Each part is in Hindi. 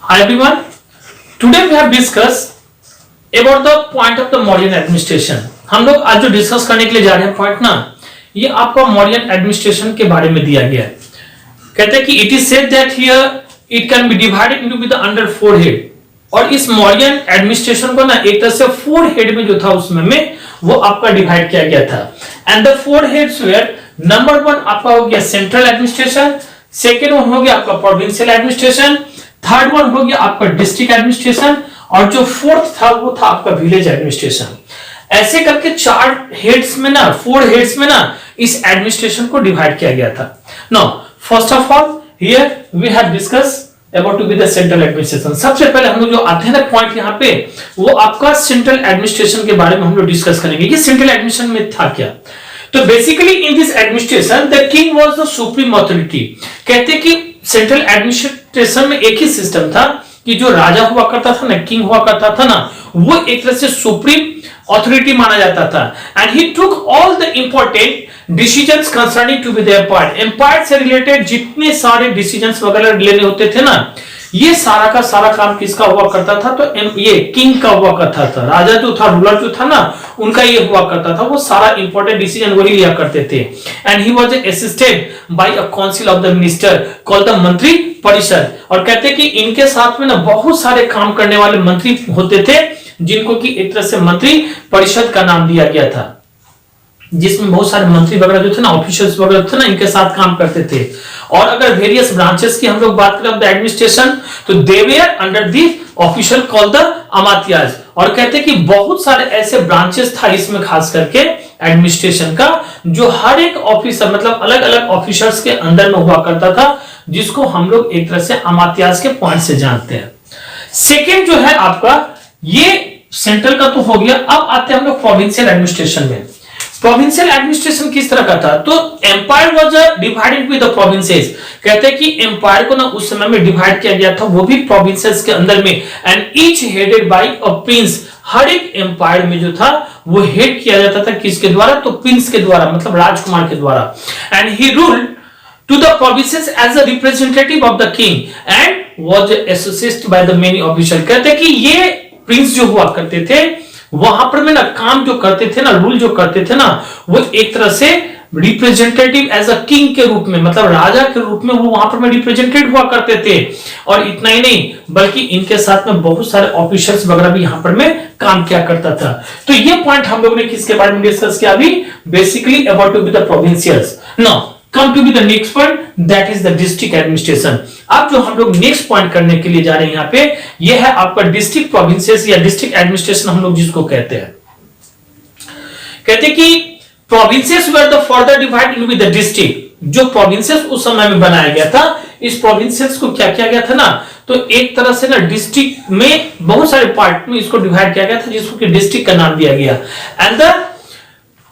Hi everyone. Today we have discussed about the point of the Mauryan administration. हम लोग आज जो डिस्कस करने के लिए जा रहे हैं पॉइंट ना, ये आपका मौर्यन एडमिनिस्ट्रेशन के बारे में दिया गया है। कहते हैं कि it is said that here it can be divided into with under four head. और इस मौर्यन एडमिनिस्ट्रेशन को ना एक तरह से फोर हेड में जो था उसमें में वो आपका डिवाइड किया गया था। And the four heads where number one आपका हो गया सेंट्रल एडमिनिस्ट्रेशन, सेकेंड वन हो गया आपका प्रोविंशियल एडमिनिस्ट्रेशन, थर्ड वन हो गया आपका डिस्ट्रिक्ट एडमिनिस्ट्रेशन और जो फोर्थ था वो था आपका विलेज एडमिनिस्ट्रेशन। ऐसे करके चार हेड्स में ना, फोर हेड्स में ना इस एडमिनिस्ट्रेशन को डिवाइड किया गया था। Now first of all here we have discuss about to be the central administration. सबसे पहले हम लोग जो आते हैं ना पॉइंट यहाँ पे वो आपका सेंट्रल एडमिनिस्ट्रेशन के बारे में हम लोग डिस्कस करेंगे कि सेंट्रल एडमिनिस्ट्रेशन में था क्या। तो basically in this administration the king was the supreme authority. कहते हैं कि सेंट्रल एडमिनिस्ट्रेशन में एक ही सिस्टम था कि जो राजा हुआ करता था ना, किंग हुआ करता था ना, वो एक तरह से सुप्रीम अथॉरिटी माना जाता था। And he took all the important decisions concerning to be the empire. Empire से रिलेटेड जितने सारे डिसीजंस वगैरह लेने होते थे ना, ये सारा का सारा काम किसका हुआ करता था? तो ये किंग का हुआ करता था। राजा जो था, रूलर जो था ना, उनका ये हुआ करता था। वो सारा इंपॉर्टेंट डिसीजन वही लिया करते थे। And he was assisted by a council of the minister called the मंत्री परिषद। और कहते कि इनके साथ में ना बहुत सारे काम करने वाले मंत्री होते थे, जिनको कि एक तरह से मंत्री परिषद का नाम दिया गया था, जिसमें बहुत सारे मंत्री वगैरह जो थे ना, ऑफिशियल्स वगैरह थे ना, इनके साथ काम करते थे। और अगर वेरियस ब्रांचेस की हम लोग बात करें द एडमिनिस्ट्रेशन, तो they were under the official called the amatyas. और कहते कि बहुत सारे ऐसे ब्रांचेस था इसमें, खास करके एडमिनिस्ट्रेशन का, जो हर एक ऑफिसर मतलब अलग अलग ऑफिसर्स के अंदर में हुआ करता था, जिसको हम लोग एक तरह से अमात्याज के पॉइंट से जानते हैं। सेकेंड जो है आपका ये सेंट्रल का तो हो गया। अब आते हैं हम लोग प्रोविंशियल एडमिनिस्ट्रेशन में। प्रोविंशियल एडमिनिस्ट्रेशन किस तरह का था? तो empire was divided with the provinces. कहते हैं कि एम्पायर को ना उस समय में डिवाइड किया गया था, वो भी प्रोविंसेस के अंदर में। And each headed by a prince. हर एक एम्पायर में जो था वो हेड किया जाता था किसके द्वारा? तो प्रिंस के द्वारा, मतलब राजकुमार के द्वारा। And he ruled to the provinces as a representative of the king and was assisted by the many officials। कहते हैं कि ये प्रिंस जो हुआ करते थे वहां पर में ना काम जो करते थे ना, रूल जो करते थे ना, वो एक तरह से रिप्रेजेंटेटिव एज अ किंग के रूप में, मतलब राजा के रूप में वो वहां पर में रिप्रेजेंटेटिव हुआ करते थे। और इतना ही नहीं बल्कि इनके साथ में बहुत सारे ऑफिसर्स वगैरह भी यहां पर में काम किया करता था। तो ये पॉइंट हम लोग ने किसके बारे में डिस्कस किया अभी? Basically about to be the provincials. Now come to be the next point, that is the district administration। अब जो हम लोग नेक्स्ट पॉइंट करने के लिए जा रहे हैं यहाँ पे, ये है आपका डिस्ट्रिक्ट प्रोविंसेस या डिस्ट्रिक्ट एडमिनिस्ट्रेशन हम लोग जिसको कहते हैं। कहते कि provinces were the further divide into the district. जो प्रोविंसेस उस समय में बनाया गया था, इस प्रोविंसेस को क्या किया गया था ना, तो एक तरह से ना डिस्ट्रिक्ट में बहुत सारे पार्ट में इसको डिवाइड किया गया था, जिसको कि डिस्ट्रिक्ट का नाम दिया गया। एंड द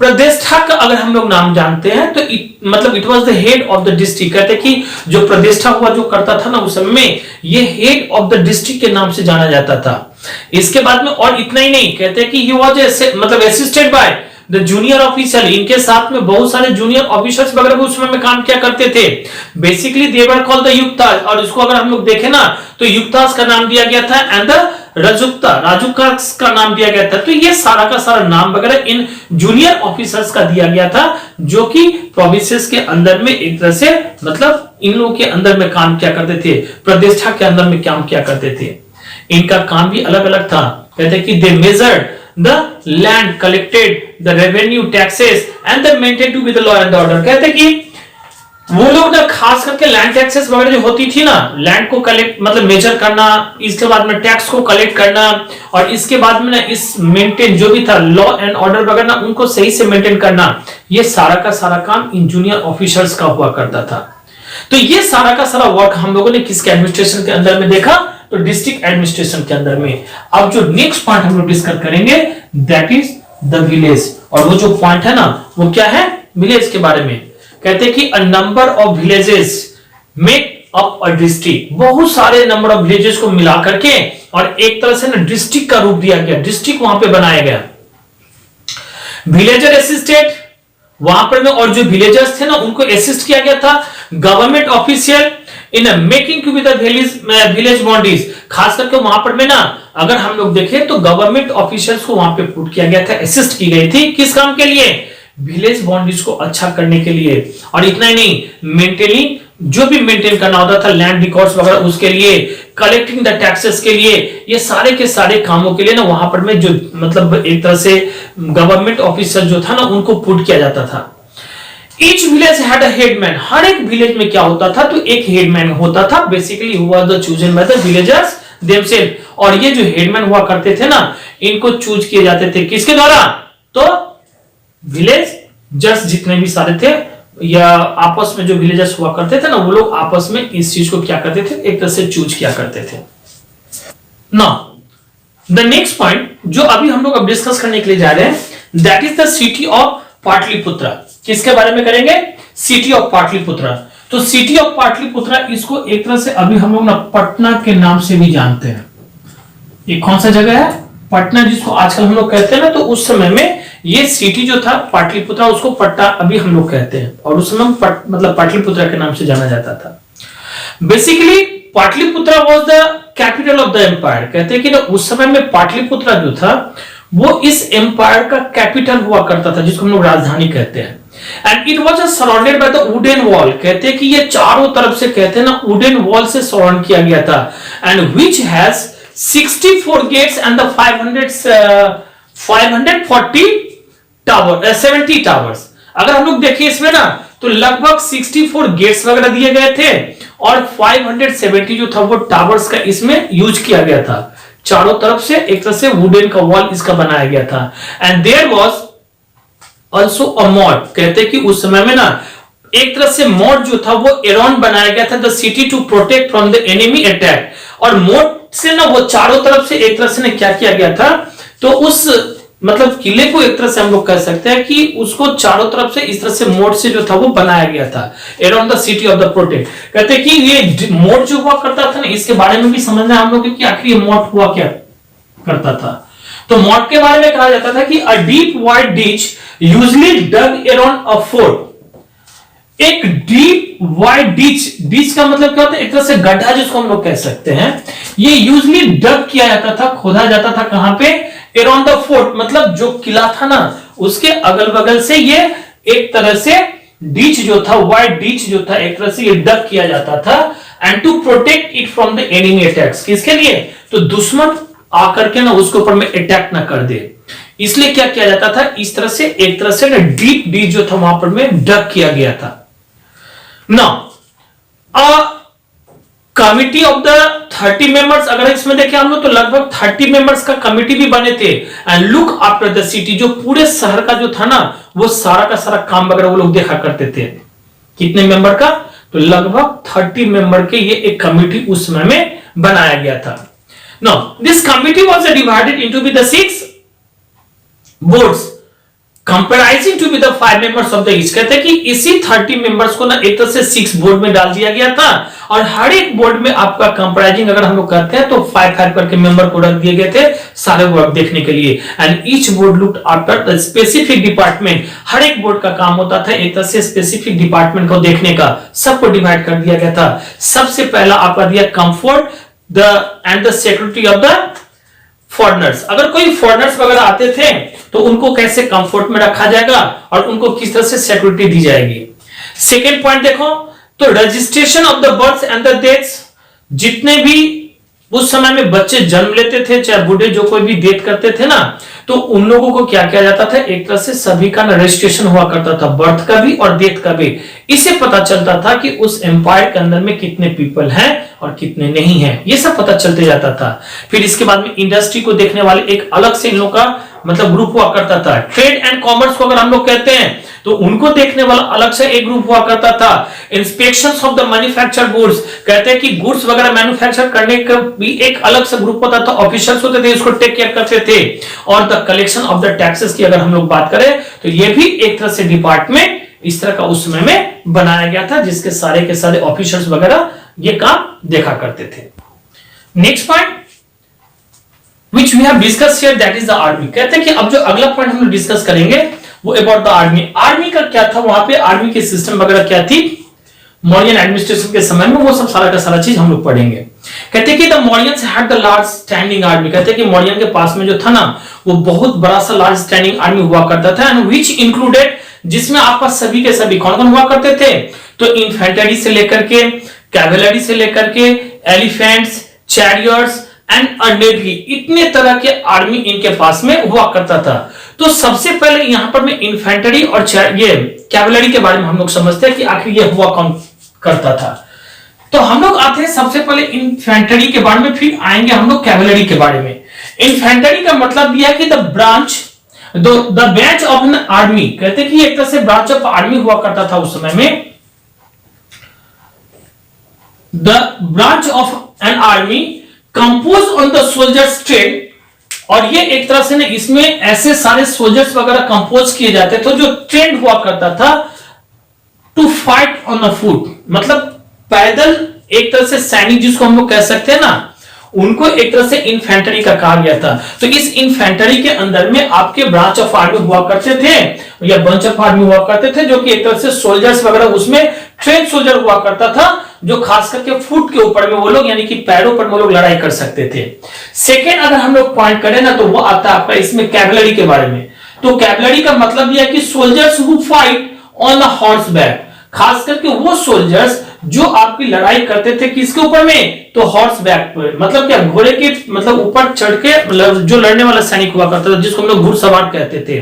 प्रतिष्ठा का अगर हम लोग नाम जानते हैं तो मतलब it was the head of the district. कहते हैं कि जो प्रतिष्ठा हुआ जो करता था ना उस समय में, ये हेड ऑफ द डिस्ट्रिक्ट के नाम से जाना जाता था। इसके बाद में और इतना ही नहीं, कहते हैं कि ही वाज मतलब assisted by the junior officer. इनके साथ में बहुत सारे जूनियर ऑफिसर्स वगैरह उस समय में काम किया करते थे। Basically they were called the yuktas. और इसको अगर हम लोग देखें ना तो युक्ताज का नाम दिया गया था एंड द राजुक्ता, राजुका का नाम दिया गया था। तो ये सारा का सारा नाम वगैरह इन जूनियर ऑफिसर्स का दिया गया था, जो कि प्रोविंसेस के अंदर में एक तरह से मतलब इन लोगों के अंदर में काम किया करते थे, प्रतिष्ठा के अंदर में काम किया करते थे। इनका काम भी अलग अलग था। कहते हैं कि दे measured the land, collected the revenue, taxes and the maintained to be the law and order। कहते कि वो लोग ना खास करके लैंड टैक्सेस वगैरह जो होती थी ना, लैंड को कलेक्ट मतलब मेजर करना, इसके बाद में टैक्स को कलेक्ट करना, और इसके बाद में ना इस मेंटेन जो भी था लॉ एंड ऑर्डर वगैरह ना उनको सही से मेंटेन करना, ये सारा का सारा काम इन जूनियर ऑफिसर्स का हुआ करता था। तो ये सारा का सारा वर्क हम लोगों ने किसके एडमिनिस्ट्रेशन के अंदर में देखा? तो डिस्ट्रिक्ट एडमिनिस्ट्रेशन के अंदर में। अब जो नेक्स्ट पॉइंट हम लोग डिस्कस करेंगे दैट इज द विलेज। और वो जो पॉइंट है ना वो क्या है? विलेज के बारे में। कहते हैं कि a number of villages make up a district. बहुत सारे नंबर ऑफ विलेजेस को मिला करके और एक तरह से ना डिस्ट्रिक्ट का रूप दिया गया, डिस्ट्रिक्ट वहां पे बनाया गया। विलेजर असिस्टेड वहां पर में, और जो विलेजर्स थे ना उनको असिस्ट किया गया था। Government official in making to be the village boundaries, खास करके वहां पर में ना अगर हम लोग देखें तो गवर्नमेंट ऑफिशियल्स को वहां पे पुट किया गया था, असिस्ट की गई थी, किस काम के लिए? विलेज बाउंड्रीज को अच्छा करने के लिए। और इतना ही नहीं, मेंटेनिंग, जो भी मेंटेन करना होता था लैंड रिकॉर्ड्स वगैरह उसके लिए, कलेक्टिंग द टैक्सेस के लिए, ये सारे के सारे कामों के लिए ना वहां पर में जो मतलब एक तरह से गवर्नमेंट ऑफिसर जो था ना उनको पुट किया जाता था। Each village had a headman, हर एक विलेज में क्या होता था? तो एक हेडमैन होता था, basically who was the chosen by the villagers themselves. और ये जो हेडमैन हुआ करते थे ना, इनको चूज किए जाते थे किसके द्वारा? तो विलेज जज जितने भी सारे थे या आपस में जो विलेजर्स हुआ करते थे ना, वो लोग आपस में इस चीज को क्या करते थे? एक तरह से चूज किया करते थे। नाउ द नेक्स्ट पॉइंट जो अभी हम लोग अब डिस्कस करने के लिए जा रहे हैं, that is the city of Pataliputra. किसके बारे में करेंगे? City of Pataliputra. तो सिटी ऑफ पाटलिपुत्रा, इसको एक तरह से अभी हम लोग ना पटना के नाम से भी जानते हैं। ये कौन सा जगह है? पटना, जिसको आजकल हम लोग कहते हैं ना, तो उस समय में ये सिटी जो था पाटलिपुत्रा, उसको पट्टा अभी हम लोग कहते हैं, और उस समय मतलब पाटलिपुत्रा के नाम से जाना जाता था। Basically Pataliputra was the capital of the empire. कहते हैं कि ना उस समय में पाटलिपुत्रा जो था वो इस एम्पायर का कैपिटल हुआ करता था, जिसको हम लोग राजधानी कहते हैं। And it was surrounded by the wooden wall. कहते हैं कि ये चारों तरफ से कहते हैं ना वुडन वॉल से सराउंड किया गया था। And which has 64 gates and the 540 tower 70 towers. अगर हम लोग देखिए इसमें ना तो लगभग 64 गेट्स वगैरह दिए गए थे और 570 जो था वो टावर्स का इसमें यूज किया गया था। चारों तरफ से एक तरह से वुडन का वॉल इसका बनाया गया था। And there was also a moat. कहते हैं कि उस समय में ना एक तरह से मोट जो था वो अराउंड बनाया गया था the city to protect from the enemy attack. और मोट से ना वो चारों तरफ से एक तरह से क्या किया गया था? तो उस मतलब किले को एक तरह से हम लोग कह सकते हैं कि उसको चारों तरफ से इस तरह से मोट से जो था वो बनाया गया था, around the city of the protect. कहते हैं कि ये मोट जो हुआ करता था ना, इसके बारे में भी समझना है हम लोग कि आखिर ये मोट हुआ क्या करता था। तो मोट के बारे में कहा जाता था कि a deep wide ditch usually dug around a fort. एक डीप वाइड डिच का मतलब क्या होता है? एक तरह से गड्ढा जिसको हम लोग कह सकते हैं। ये यूजुअली डग किया जाता था, खोदा जाता था कहां पे? अराउंड द फोर्ट, मतलब जो किला था ना उसके अगल बगल से ये एक तरह से डिच जो था, वाइड डिच जो था, एक तरह से ये डग किया जाता था। And to protect it from the enemy attacks. किसके लिए? तो दुश्मन आकर के ना उसके ऊपर में अटैक ना कर दे, इसलिए क्या किया जाता था? इस तरह से एक तरह से ना डीप डिच जो था वहां पर में डग किया गया था। Now committee of the 30 members, अगर इसमें देखें हम लोग तो लगभग 30 मेंबर्स का कमिटी भी बने थे। And look after the city, जो पूरे शहर का जो था ना वो सारा का सारा काम वगैरह वो लोग देखा करते थे। कितने मेंबर का? तो लगभग 30 मेंबर के ये एक कमिटी उस समय में बनाया गया था। Now this committee was divided into be the 6 boards comprising to be the 5 members of the each. कहते हैं कि इसी 30 मेंबर्स को ना एक तरह से 6 बोर्ड में डाल दिया गया था, और हर एक बोर्ड में आपका कंपेराइजिंग अगर हम लोग करते हैं तो 5 करके मेंबर को रख दिए गए थे सारे वर्क देखने के लिए। And each board looked after the specific department. हर एक बोर्ड का काम होता था एक तरह से स्पेसिफिक डिपार्टमेंट को देखने का। सबको डिवाइड कर दिया गया था। सबसे पहला आपका दिया comfort and the security of the foreigners. अगर कोई फॉरेनर्स वगैरह आते थे तो उनको कैसे कंफर्ट में रखा जाएगा और उनको किस तरह से सिक्योरिटी दी जाएगी। सेकेंड पॉइंट देखो तो registration of the birth and the deaths. जितने भी उस समय में बच्चे जन्म लेते थे, चाहे बूढ़े जो कोई भी डेथ करते थे ना, तो उन लोगों को क्या किया जाता था? एक तरह से सभी का रजिस्ट्रेशन हुआ करता था, बर्थ का भी और डेथ का भी। इससे पता चलता था कि उस एम्पायर के अंदर में कितने पीपल हैं और कितने नहीं हैं, ये सब पता चलते जाता था। फिर इसके बाद में इंडस्ट्री को देखने वाले एक अलग से इन लोगों का मतलब ग्रुप हुआ करता था। ट्रेड एंड कॉमर्स को अगर हम लोग कहते हैं तो उनको देखने वाला अलग से एक ग्रुप हुआ करता था। Inspections of the manufactured goods, कहते हैं कि गुड्स वगैरह मैन्युफैक्चर करने का भी एक अलग से ग्रुप होता था, ऑफिशियल्स होते थे, इसको टेक केयर करते थे। और the collection of the taxes की अगर हम लोग बात करें तो ये भी एक तरह से डिपार्टमेंट इस तरह का उस समय में बनाया गया था, जिसके सारे के सारे ऑफिसर्स वगैरह ये काम देखा करते थे। Next point which we have discussed here, that is the army। कहते हैं कि अब जो अगला पॉइंट हम लोग डिस्कस करेंगे वो अबाउट द आर्मी। आर्मी का क्या था? वहां पे आर्मी के सिस्टम वगैरह क्या थी मौर्यन एडमिनिस्ट्रेशन के समय में, वो सब सारा का सारा चीज हम लोग पढ़ेंगे। कहते हैं कि the Mauryans had the large standing army, कहते हैं कि मौर्यन के पास में जो था ना वो बहुत बड़ा सा लार्ज स्टैंडिंग आर्मी हुआ करता था, एंड व्हिच इंक्लूडेड, जिसमें आपका सभी के सभी कौन कौन हुआ करते थे, तो इन्फेंट्री से लेकर के, कैवेलरी से लेकर के, elephants, chariots and a navy, इतने तरह के आर्मी इनके पास में हुआ करता था। तो सबसे पहले यहां पर मैं इन्फेंट्री और ये कैवेलरी के बारे में हम लोग समझते हैं कि आखिर ये हुआ कौन करता था। तो हम लोग आते हैं सबसे पहले इन्फेंट्री के बारे में, फिर आएंगे हम लोग कैवेलरी के बारे में। इन्फेंट्री का मतलब दिया कि the branch of an army, कहते हैं कि एक तरह से ब्रांच ऑफ आर्मी हुआ करता था उस समय में। The branch of an army compose on the soldiers train, और ये एक तरह से ना इसमें ऐसे सारे सोल्जर्स वगैरह कंपोज किए जाते थे जो ट्रेंड हुआ करता था to fight on the foot, मतलब पैदल, एक तरह से सैनिक जिसको हम लोग कह सकते हैं ना, उनको एक तरह से इन्फेंट्री का कहा गया था। तो इस इन्फेंट्री के अंदर में आपके ब्रांच ऑफ आर्मी हुआ करते थे या बंच ऑफ आर्मी हुआ करते थे, जो कि एक तरह से सोल्जर्स वगैरह, उसमें ट्रेन सोल्जर हुआ करता था जो खास करके फुट के ऊपर में वो लोग, यानी कि पैरों पर वो लोग लड़ाई कर सकते थे। सेकेंड अगर हम लोग पॉइंट करें ना, तो वो आता है आपका इसमें कैवेलरी के बारे में। तो कैवेलरी का मतलब यह है कि soldiers who fight on the horse back, खास करके वो सोल्जर्स जो आपकी लड़ाई करते थे किसके ऊपर में, तो हॉर्स बैक पर, मतलब क्या, घोड़े के मतलब ऊपर चढ़ के, मतलब जो लड़ने वाला सैनिक हुआ करता था जिसको हम लोग घुड़सवार कहते थे।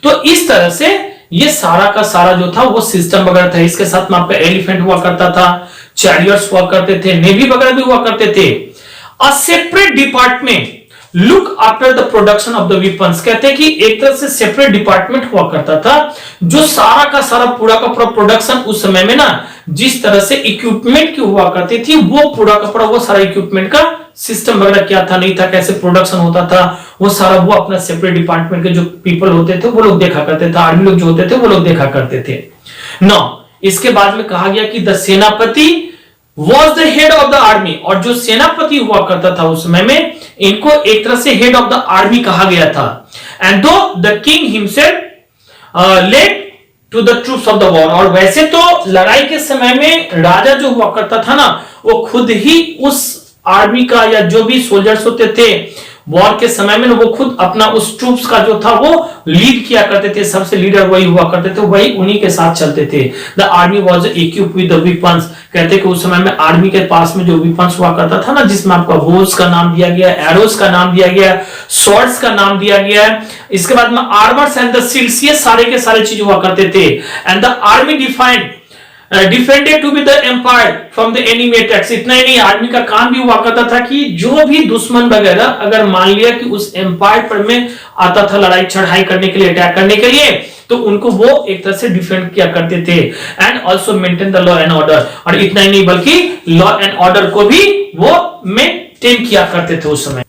तो इस तरह से ये सारा का सारा जो था वो सिस्टम वगैरह था। इसके साथ में आपका एलिफेंट हुआ करता था, चैरियट्स हुआ करते थे, नेवी वगैरह भी हुआ करते थे। A separate department look after the production of the weapons, कहते हैं कि एक तरह से सेपरेट डिपार्टमेंट हुआ करता था जो सारा का सारा पूरा का पूरा प्रोडक्शन उस समय में ना, जिस तरह से इक्विपमेंट की हुआ करती थी, वो पूरा का पूरा वो सारा इक्विपमेंट का सिस्टम वगैरह क्या था, नहीं था, कैसे प्रोडक्शन होता था, वो सारा वो अपना सेपरेट डिपार्टमेंट के जो पीपल होते थे वो लोग देखा करते थे, आर्मी लोग जो होते थे वो लोग देखा करते थे। नौ, इसके बाद में कहा गया कि द सेनापति was the head of the army, और जो सेनापति हुआ करता था उस समय में, इनको एक तरह से हेड ऑफ द आर्मी कहा गया था। And though the king himself led to the troops of the war, और वैसे तो लड़ाई के समय में राजा जो हुआ करता था ना, वो खुद ही उस आर्मी का या जो भी सोल्जर्स होते थे वॉर के समय में, वो खुद अपना उस ट्रूप्स का जो था वो लीड किया करते थे, सबसे लीडर वही हुआ करते थे, वही उन्हीं के साथ चलते थे। The army was equipped with the weapons, कहते हैं कि उस समय में आर्मी के पास में जो वेपन्स हुआ करता था ना, जिसमें आपका बोस का नाम दिया गया, एरोस का नाम दिया गया, स्वॉर्ड्स का नाम दिया गया है, इसके बाद में आर्मर्स एंड द शील्ड्स, ये सारे के सारे चीज हुआ करते थे। And the army defended to be the empire from the enemy attacks, इतना ही नहीं, आर्मी का काम भी हुआ करता था कि जो भी दुश्मन वगैरह अगर मान लिया कि उस एम्पायर पर में आता था लड़ाई चढ़ाई करने के लिए, अटैक करने के लिए, तो उनको वो एक तरह से डिफेंड किया करते थे। And also maintain the law and order, और इतना ही नहीं बल्कि लॉ एंड ऑर्डर को भी वो मेंटेन किया करते थे उस समय।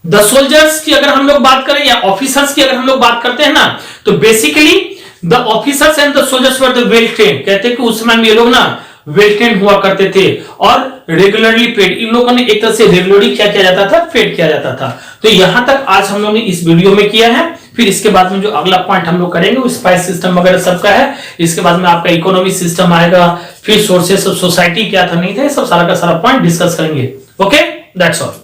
द सोल्जर्स की अगर हम लोग बात करें या ऑफिसर्स की अगर हम लोग बात करते हैं ना, तो basically the officers and the soldiers were the well trained, कहते हैं कि उस समय में ये लोग ना वेल ट्रेन्ड हुआ करते थे और रेगुलरली पेड, इन लोगों ने एक तरह से रेगुलरली क्या किया जाता था, पेड किया जाता था। तो यहां तक आज हम लोग ने इस वीडियो में किया है। फिर इसके बाद में जो अगला पॉइंट हम लोग करेंगे वो स्पाइस सिस्टम वगैरह सबका है। इसके बाद में आपका इकोनॉमिक सिस्टम आएगा, फिर सोर्सेस ऑफ सोसाइटी क्या था नहीं था, सब सारा का सारा पॉइंट डिस्कस करेंगे। Okay, that's all.